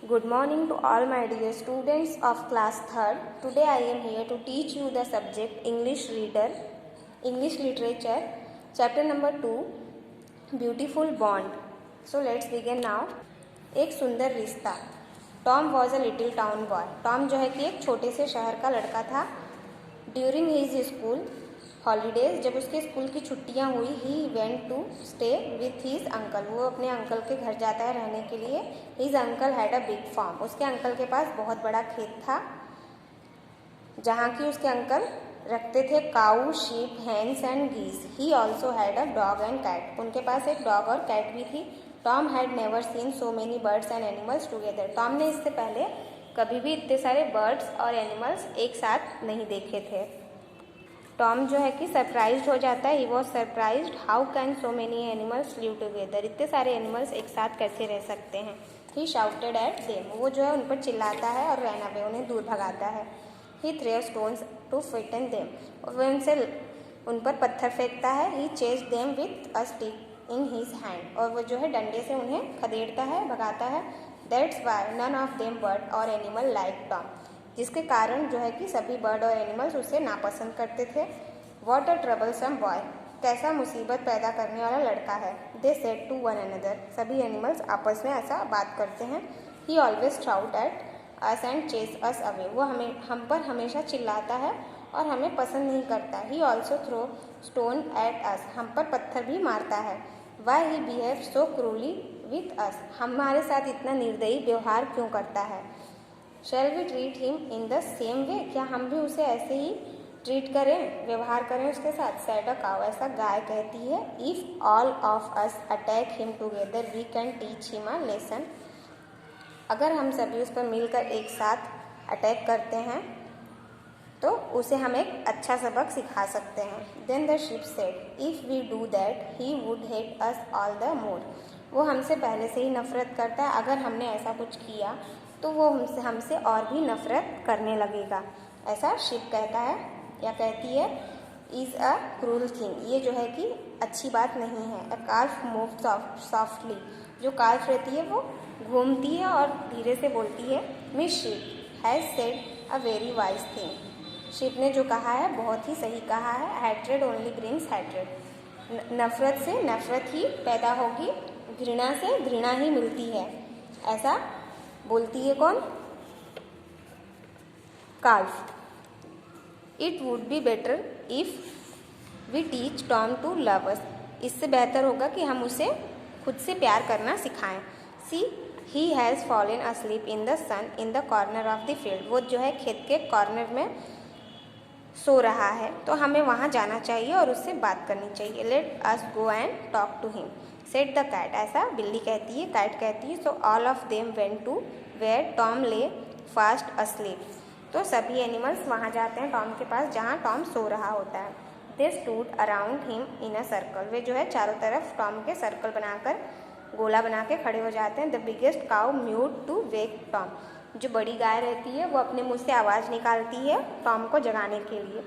Good morning to all my dear students of class 3rd. Today I am here to teach you the subject English Literature, chapter number 2, Beautiful Bond. So let's begin now. एक सुंदर रिश्ता. Tom was a little town boy. Tom जो है कि एक छोटे से शहर का लड़का था. ड्यूरिंग हिज स्कूल हॉलीडेज, जब उसके स्कूल की छुट्टियां हुई, he went to stay with his uncle. वो अपने अंकल के घर जाता है रहने के लिए. His uncle had a big farm. उसके अंकल के पास बहुत बड़ा खेत था जहाँ की उसके अंकल रखते थे काऊ, sheep, hens and geese. He also had a dog and cat. उनके पास एक डॉग और कैट भी थी. Tom had never seen so many birds and animals together. Tom ने इससे पहले कभी भी इतने सारे बर्ड्स और एनिमल्स एक साथ नहीं देखे थे. टॉम जो है कि सरप्राइज्ड हो जाता है. He was surprised how can so many animals live together. इतने सारे एनिमल्स एक साथ कैसे रह सकते हैं. ही शाउटेड एट देम. वो जो है उन पर चिल्लाता है और रन अवे, उन्हें दूर भगाता है. He threw stones to frighten them. वह उनसे उन पर पत्थर फेंकता है. He chase them with a stick in his hand. और वो जो है डंडे से उन्हें खदेड़ता है, भगाता है. That's why none of them bird और एनिमल लाइक टॉम. जिसके कारण जो है कि सभी बर्ड और एनिमल्स उसे नापसंद करते थे. What a troublesome boy. कैसा मुसीबत पैदा करने वाला लड़का है. They said to one another. सभी एनिमल्स आपस में ऐसा बात करते हैं. He always shout at us and chase us away. वो हम पर हमेशा चिल्लाता है और हमें पसंद नहीं करता. He also throw stone at us. हम पर पत्थर भी मारता है. Why he behave so cruelly with us. हमारे साथ इतना निर्दयी व्यवहार क्यों करता है. Shall we treat him in the same way. क्या हम भी उसे ऐसे ही ट्रीट करें, व्यवहार करें उसके साथ. Said a cow. ऐसा गाय कहती है. If all of us attack him together we can teach him a lesson. अगर हम सभी उस पर मिलकर एक साथ अटैक करते हैं तो उसे हम एक अच्छा सबक सिखा सकते हैं. Then the sheep said if we do that he would hate us all the more. वो हमसे पहले से ही नफरत करता है. अगर हमने ऐसा कुछ किया तो वो हमसे और भी नफरत करने लगेगा. ऐसा शिप कहता है या कहती है. Is a cruel thing. ये जो है कि अच्छी बात नहीं है. अ काल्फ मूव सॉफ्टली. जो काल्फ रहती है वो घूमती है और धीरे से बोलती है. Miss ship has said a very wise thing. Ship ने जो कहा है बहुत ही सही कहा है. Hatred only brings hatred. नफरत से नफरत ही पैदा होगी, घृणा से घृणा ही मिलती है. ऐसा बोलती है कौन. Calf. It would be better if we teach Tom to love us. इससे बेहतर होगा कि हम उसे खुद से प्यार करना सिखाएं. See he has fallen asleep in the sun in the corner of the field. वो जो है खेत के कॉर्नर में सो रहा है तो हमें वहाँ जाना चाहिए और उससे बात करनी चाहिए. Let us go and talk to him said the cat. ऐसा बिल्ली कहती है, कैट कहती है. So all of them went to where Tom lay fast asleep. तो सभी एनिमल्स वहाँ जाते हैं टॉम के पास जहाँ टॉम सो रहा होता है. They stood around him in a circle. वे जो है चारों तरफ टॉम के सर्कल बनाकर, गोला बना के खड़े हो जाते हैं. The biggest cow mooed to wake Tom. जो बड़ी गाय रहती है वो अपने मुंह से आवाज़ निकालती है टॉम को जगाने के लिए.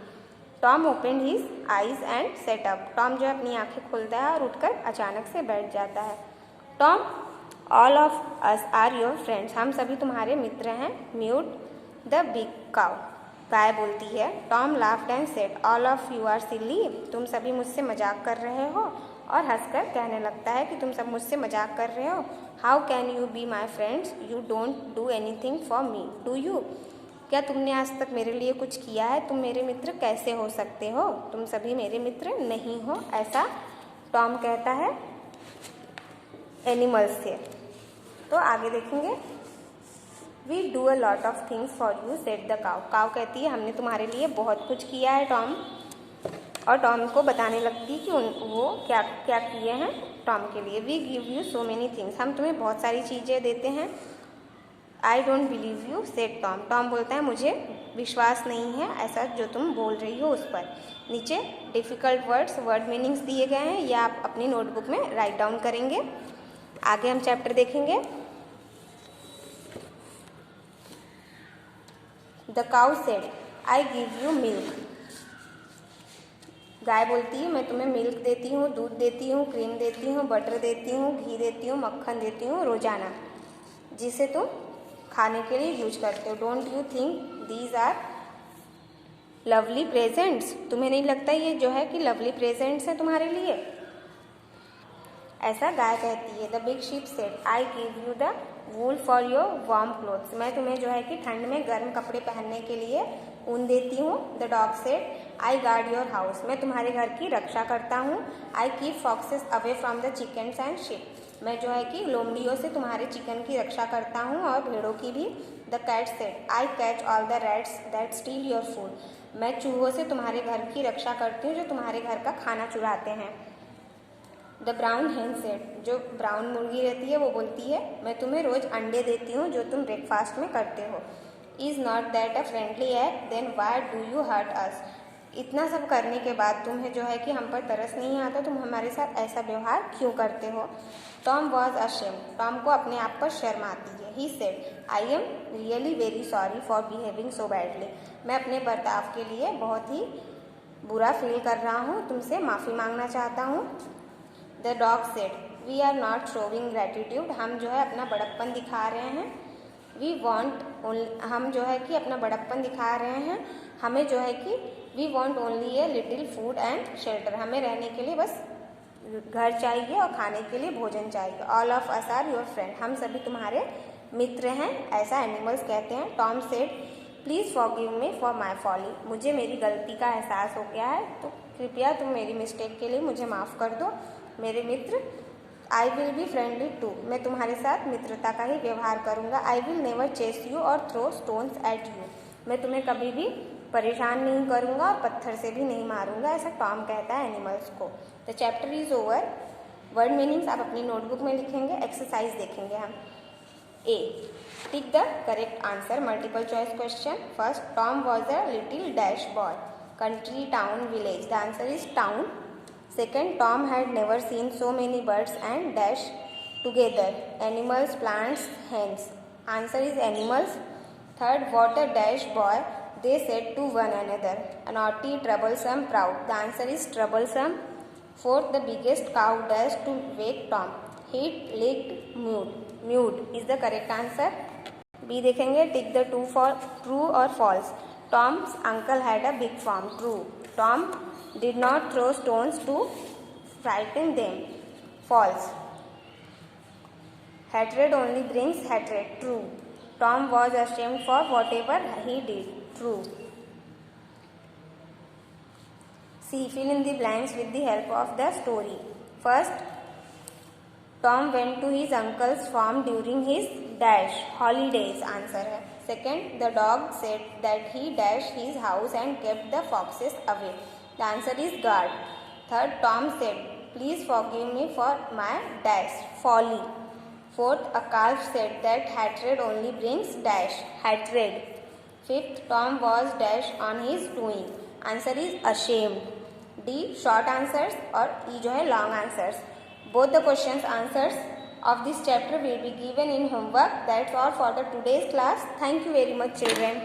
Tom open his eyes and set up. Tom जो अपनी आंखें खोलता है और उठकर अचानक से बैठ जाता है. Tom all of us are your friends. हम सभी तुम्हारे मित्र हैं. Mooed the big cow. गाय बोलती है. Tom laughed and said all of you are silly. तुम सभी मुझसे मजाक कर रहे हो. और हंसकर कहने लगता है कि तुम सब मुझसे मजाक कर रहे हो. How can you be my friends. You don't do anything for me do you. क्या तुमने आज तक मेरे लिए कुछ किया है. तुम मेरे मित्र कैसे हो सकते हो. तुम सभी मेरे मित्र नहीं हो. ऐसा टॉम कहता है एनिमल्स से. तो आगे देखेंगे. We do a lot of things for you said the cow. Cow कहती है हमने तुम्हारे लिए बहुत कुछ किया है टॉम. और टॉम को बताने लगती है कि वो क्या क्या किए हैं टॉम के लिए. We give you so many things. हम तुम्हें बहुत सारी चीज़ें देते हैं. I don't believe you said Tom. Tom बोलता है मुझे विश्वास नहीं है ऐसा जो तुम बोल रही हो उस पर. नीचे डिफ़िकल्ट वर्ड्स, वर्ड मीनिंग्स दिए गए हैं. ये आप अपनी नोटबुक में राइट डाउन करेंगे. आगे हम चैप्टर देखेंगे. The cow said I give you milk. गाय बोलती है मैं तुम्हें मिल्क देती हूँ, दूध देती हूँ, क्रीम देती हूँ, बटर देती हूँ, घी देती हूँ, मक्खन देती हूँ रोज़ाना, जिसे तुम खाने के लिए यूज करते हो। Don't you think these are lovely presents? तुम्हें नहीं लगता ये जो है कि लवली प्रेजेंट्स हैं तुम्हारे लिए? ऐसा गाय कहती है। The big sheep said I give you the wool for your warm clothes. मैं तुम्हें जो है कि ठंड में गर्म कपड़े पहनने के लिए ऊन देती हूँ। The dog said I guard your house. मैं तुम्हारे घर की रक्षा करता हूँ। I keep foxes away from the chickens and sheep. मैं जो है कि लोमड़ियों से तुम्हारे चिकन की रक्षा करता हूँ और भेड़ों की भी। The cat said I catch all the rats that steal your food. मैं चूहों से तुम्हारे घर की रक्षा करती हूँ जो तुम्हारे घर का खाना चुराते हैं। द ब्राउन हेन सेड, जो ब्राउन मुर्गी रहती है वो बोलती है मैं तुम्हें रोज अंडे देती हूँ जो तुम ब्रेकफास्ट में करते हो। Is not that a friendly act? Then why do you hurt us? इतना सब करने के बाद तुम्हें जो है कि हम पर तरस नहीं आता, तुम हमारे साथ ऐसा व्यवहार क्यों करते हो? Tom was ashamed. टॉम को अपने आप पर शर्म आती है। He said I am really very sorry for behaving so badly. मैं अपने बर्ताव के लिए बहुत ही बुरा फील कर रहा हूँ, तुमसे माफ़ी मांगना चाहता हूँ। The dog said we are not showing gratitude. हम जो है अपना बड़प्पन दिखा रहे हैं। वी वॉन्ट, हम जो है कि अपना बड़प्पन दिखा रहे हैं। हमें जो है कि we want only a little food and shelter. हमें रहने के लिए बस घर चाहिए और खाने के लिए भोजन चाहिए। All of us are your friend. हम सभी तुम्हारे मित्र हैं, ऐसा एनिमल्स कहते हैं। Tom said please forgive me for my folly. मुझे मेरी गलती का एहसास हो गया है, तो कृपया तुम मेरी मिस्टेक के लिए मुझे माफ़ कर दो मेरे मित्र। I will be friendly too. मैं तुम्हारे साथ मित्रता का ही व्यवहार करूँगा। I will never chase you और थ्रो स्टोन्स एट यू। मैं तुम्हें कभी भी परेशान नहीं करूँगा और पत्थर से भी नहीं मारूंगा, ऐसा टॉम कहता है एनिमल्स को। The chapter is over. Word meanings आप अपनी नोटबुक में लिखेंगे। एक्सरसाइज देखेंगे हम। A, tick the correct answer, multiple choice question. First, Tom was a little dash boy. Country, town, village. The answer is town. Second, Tom had never seen so many birds and dash together. Animals, plants, hens. Answer is animals. Third, what a dash boy, they said to one another. A naughty, troublesome, proud. The answer is troublesome. Fourth, the biggest cow dashed to wake Tom. He licked mewed is the correct answer. B देखेंगे, tick the two for true or false. Tom's uncle had a big farm. True. Tom did not throw stones to frighten them. False. Hatred only brings hatred. True. Tom was ashamed for whatever he did. True. C. Fill in the blanks with the help of the story. First, Tom went to his uncle's farm during his dash holidays. Answer है. Second, the dog said that he dashed his house and kept the foxes away. The answer is guard. Third, Tom said, please forgive me for my dash folly. Fourth, a calf said that hatred only brings dash hatred. Fifth, Tom was dash on his doing. Answer is ashamed. D, short answers और E जो है long answers. Both the questions answers of this chapter will be given in homework. That's all for the today's class. Thank you very much, children.